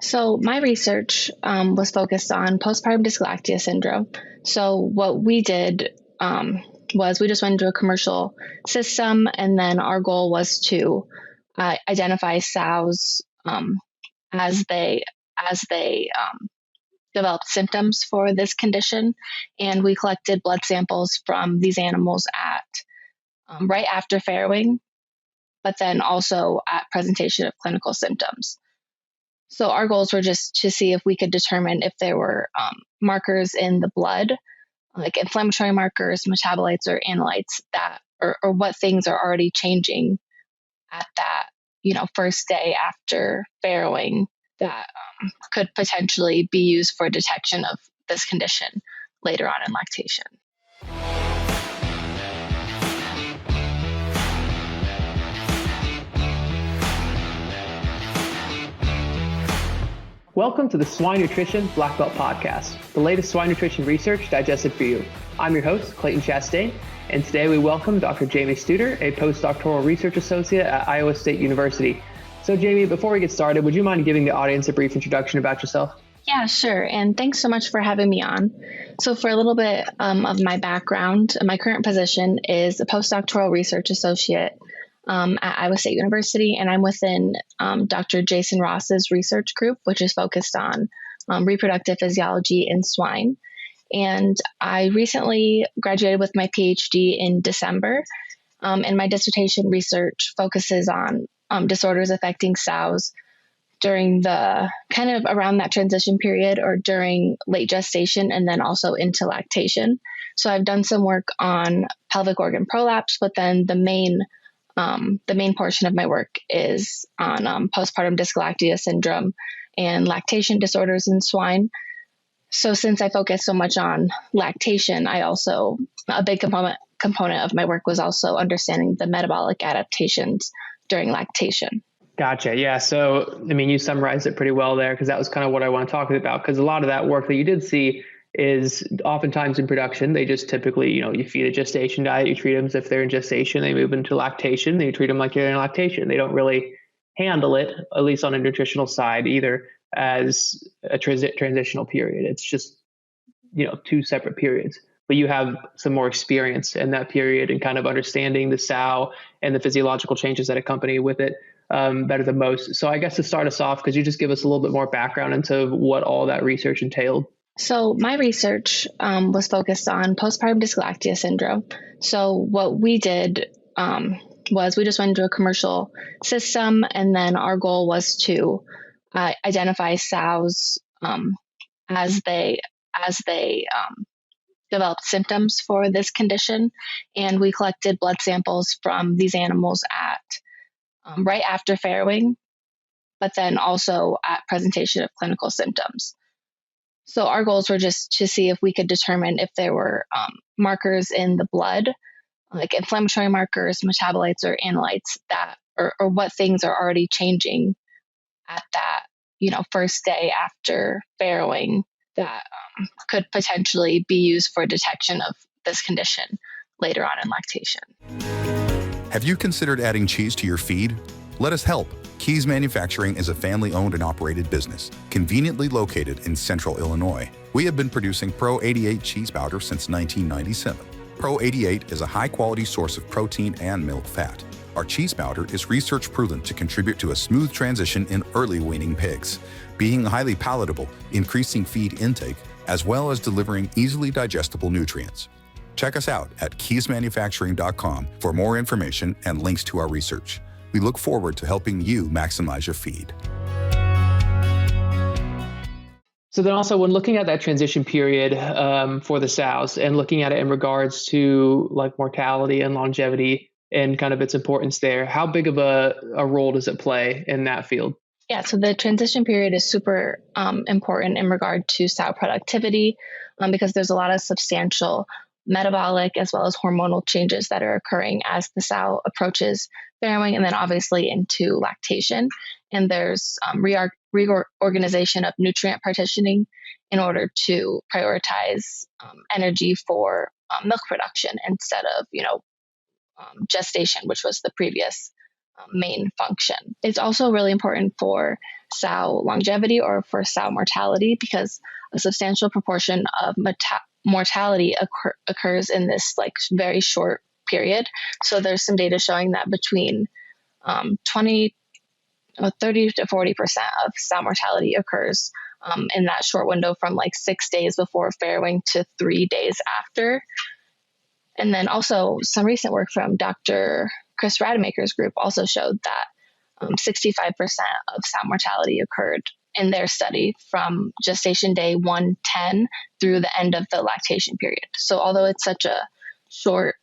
So my research was focused on postpartum dysgalactia syndrome. So what we did was we just went into a commercial system, and then our goal was to identify sows as they developed symptoms for this condition, and we collected blood samples from these animals at right after farrowing, but then also at presentation of clinical symptoms. So our goals were just to see if we could determine if there were markers in the blood, like inflammatory markers, metabolites, or analytes or what things are already changing at that, first day after farrowing that could potentially be used for detection of this condition later on in lactation. Welcome to the Swine Nutrition Blackbelt Podcast, the latest swine nutrition research digested for you. I'm your host, Clayton Chastain, and today we welcome Dr. Jamie Studer, a Postdoctoral Research Associate at Iowa State University. So Jamie, before we get started, would you mind giving the audience a brief introduction about yourself? Yeah, sure. And thanks so much for having me on. So for a little bit of my background, my current position is a Postdoctoral Research Associate at Iowa State University, and I'm within Dr. Jason Ross's research group, which is focused on reproductive physiology in swine. And I recently graduated with my PhD in December, and my dissertation research focuses on disorders affecting sows during the kind of around that transition period or during late gestation and then also into lactation. So I've done some work on pelvic organ prolapse, but then the main portion of my work is on postpartum dysgalactia syndrome and lactation disorders in swine. So since I focus so much on lactation, a big component of my work was also understanding the metabolic adaptations during lactation. Gotcha. Yeah. So, you summarized it pretty well there because that was kind of what I want to talk about, because a lot of that work that you did see is oftentimes in production. They just typically, you feed a gestation diet, you treat them as if they're in gestation, they move into lactation, then you treat them like you're in lactation. They don't really handle it, at least on a nutritional side, either as a transitional period. It's just, two separate periods. But you have some more experience in that period and kind of understanding the sow and the physiological changes that accompany with it better than most. So I guess to start us off, could you just give us a little bit more background into what all that research entailed? So my research was focused on postpartum dysgalactia syndrome. So what we did was we just went into a commercial system, and then our goal was to identify sows as they developed symptoms for this condition, and we collected blood samples from these animals at right after farrowing, but then also at presentation of clinical symptoms. So our goals were just to see if we could determine if there were markers in the blood, like inflammatory markers, metabolites, or analytes or what things are already changing at that, first day after farrowing that could potentially be used for detection of this condition later on in lactation. Have you considered adding cheese to your feed? Let us help. Keys Manufacturing is a family-owned and operated business, conveniently located in central Illinois. We have been producing Pro 88 cheese powder since 1997. Pro 88 is a high-quality source of protein and milk fat. Our cheese powder is research-proven to contribute to a smooth transition in early weaning pigs, being highly palatable, increasing feed intake, as well as delivering easily digestible nutrients. Check us out at keysmanufacturing.com for more information and links to our research. We look forward to helping you maximize your feed. So then also when looking at that transition period for the sows and looking at it in regards to like mortality and longevity and kind of its importance there, how big of a role does it play in that field? Yeah, so the transition period is super important in regard to sow productivity because there's a lot of substantial metabolic as well as hormonal changes that are occurring as the sow approaches farrowing and then obviously into lactation. And there's reorganization of nutrient partitioning in order to prioritize energy for milk production instead of, gestation, which was the previous main function. It's also really important for sow longevity or for sow mortality, because a substantial proportion of mortality occurs in this like very short period. So there's some data showing that between 30 to 40% of sow mortality occurs in that short window from like 6 days before farrowing to 3 days after. And then also some recent work from Dr. Chris Rademacher's group also showed that 65% of sow mortality occurred in their study from gestation day 110 through the end of the lactation period. So although it's such a short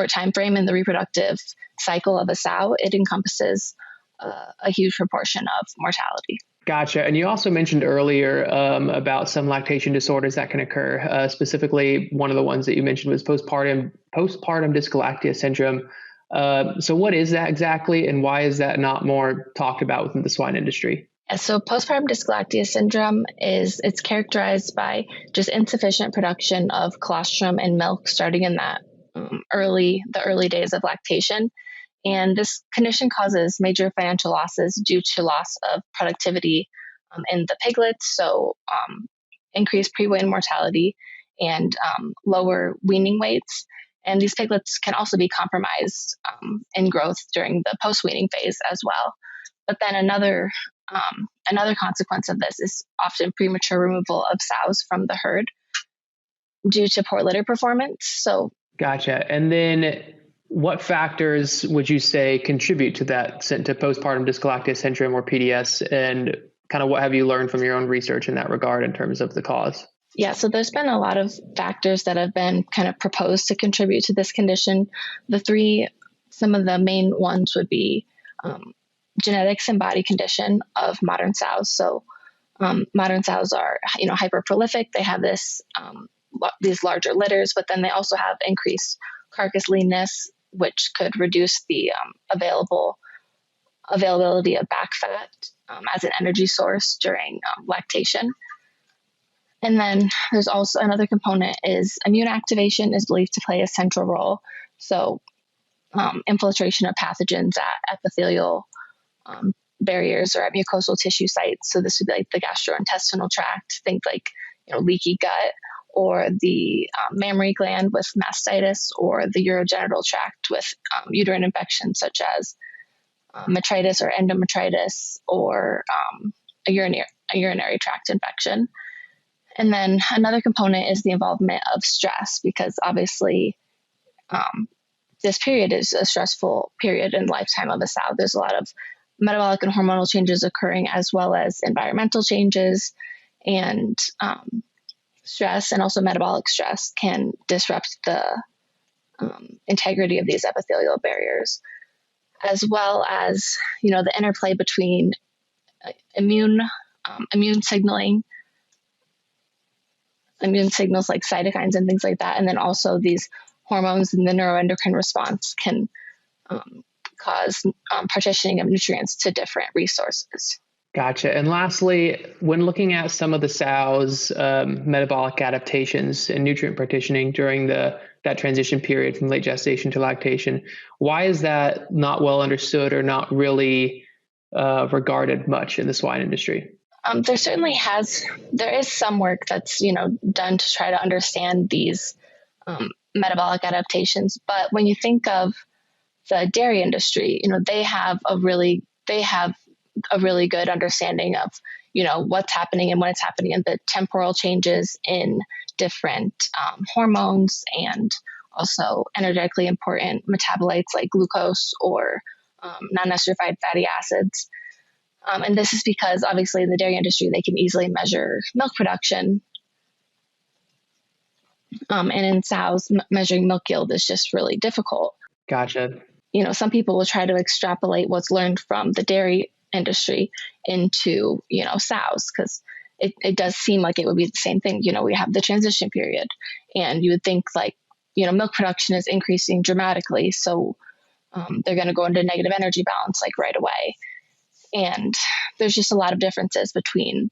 time frame in the reproductive cycle of a sow, it encompasses a huge proportion of mortality. Gotcha. And you also mentioned earlier about some lactation disorders that can occur. Specifically, one of the ones that you mentioned was postpartum dysgalactia syndrome. So what is that exactly, and why is that not more talked about within the swine industry? So postpartum dysgalactia syndrome it's characterized by just insufficient production of colostrum and milk starting in that the early days of lactation. And this condition causes major financial losses due to loss of productivity in the piglets, so increased pre-wean mortality and lower weaning weights. And these piglets can also be compromised in growth during the post-weaning phase as well. But then another consequence of this is often premature removal of sows from the herd due to poor litter performance. So, gotcha. And then what factors would you say contribute to that, to postpartum dysgalactia syndrome or PDS, and kind of what have you learned from your own research in that regard in terms of the cause? Yeah, so there's been a lot of factors that have been kind of proposed to contribute to this condition. Some of the main ones would be genetics and body condition of modern sows. So modern sows are, hyper prolific. They have these larger litters, but then they also have increased carcass leanness, which could reduce the availability of back fat as an energy source during lactation. And then there's also another component is immune activation is believed to play a central role. So infiltration of pathogens at epithelial barriers or at mucosal tissue sites. So this would be like the gastrointestinal tract, think like leaky gut, or the mammary gland with mastitis, or the urogenital tract with uterine infections such as metritis or endometritis, or a urinary tract infection. And then another component is the involvement of stress, because obviously this period is a stressful period in the lifetime of a sow. There's a lot of metabolic and hormonal changes occurring, as well as environmental changes, and stress and also metabolic stress can disrupt the integrity of these epithelial barriers, as well as the interplay between immune signals like cytokines and things like that, and then also these hormones in the neuroendocrine response can cause partitioning of nutrients to different resources. Gotcha. And lastly, when looking at some of the sows' metabolic adaptations and nutrient partitioning during that transition period from late gestation to lactation, why is that not well understood or not really regarded much in the swine industry? There is some work that's done to try to understand these metabolic adaptations, but when you think of the dairy industry, they have a really good understanding of what's happening and when it's happening, and the temporal changes in different hormones, and also energetically important metabolites like glucose or non-esterified fatty acids. And this is because obviously in the dairy industry, they can easily measure milk production. And in sows, measuring milk yield is just really difficult. Gotcha. Some people will try to extrapolate what's learned from the dairy industry into, sows, because it does seem like it would be the same thing. We have the transition period, and you would think like, milk production is increasing dramatically. So they're going to go into negative energy balance like right away. And there's just a lot of differences between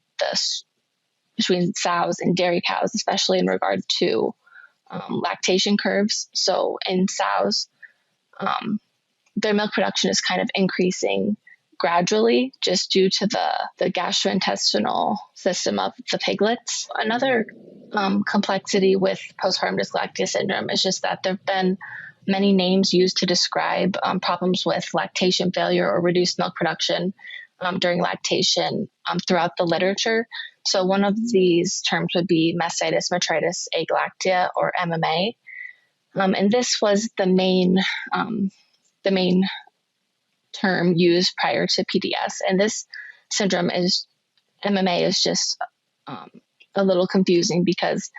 sows and dairy cows, especially in regard to lactation curves. So in sows, their milk production is kind of increasing gradually just due to the gastrointestinal system of the piglets. Another complexity with postpartum dysgalactia syndrome is just that there have been many names used to describe problems with lactation failure or reduced milk production during lactation throughout the literature. So one of these terms would be mastitis, metritis, agalactia, or MMA. And this was the main term used prior to PDS. And this syndrome MMA is just a little confusing because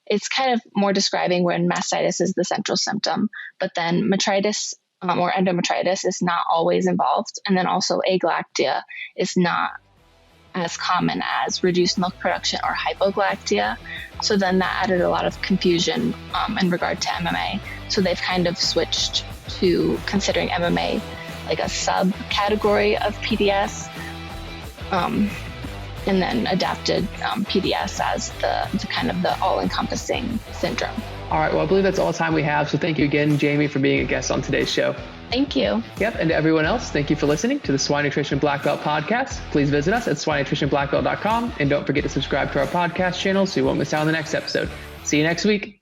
it's kind of more describing when mastitis is the central symptom, but then metritis or endometritis is not always involved. And then also agalactia is not as common as reduced milk production or hypogalactia. So then that added a lot of confusion in regard to MMA. So they've kind of switched to considering MMA like a subcategory of PDS, and then adapted PDS as the kind of the all-encompassing syndrome. All right. Well, I believe that's all the time we have. So thank you again, Jamie, for being a guest on today's show. Thank you. Yep. And to everyone else, thank you for listening to the Swine Nutrition Blackbelt Podcast. Please visit us at swinenutritionblackbelt.com. And don't forget to subscribe to our podcast channel so you won't miss out on the next episode. See you next week.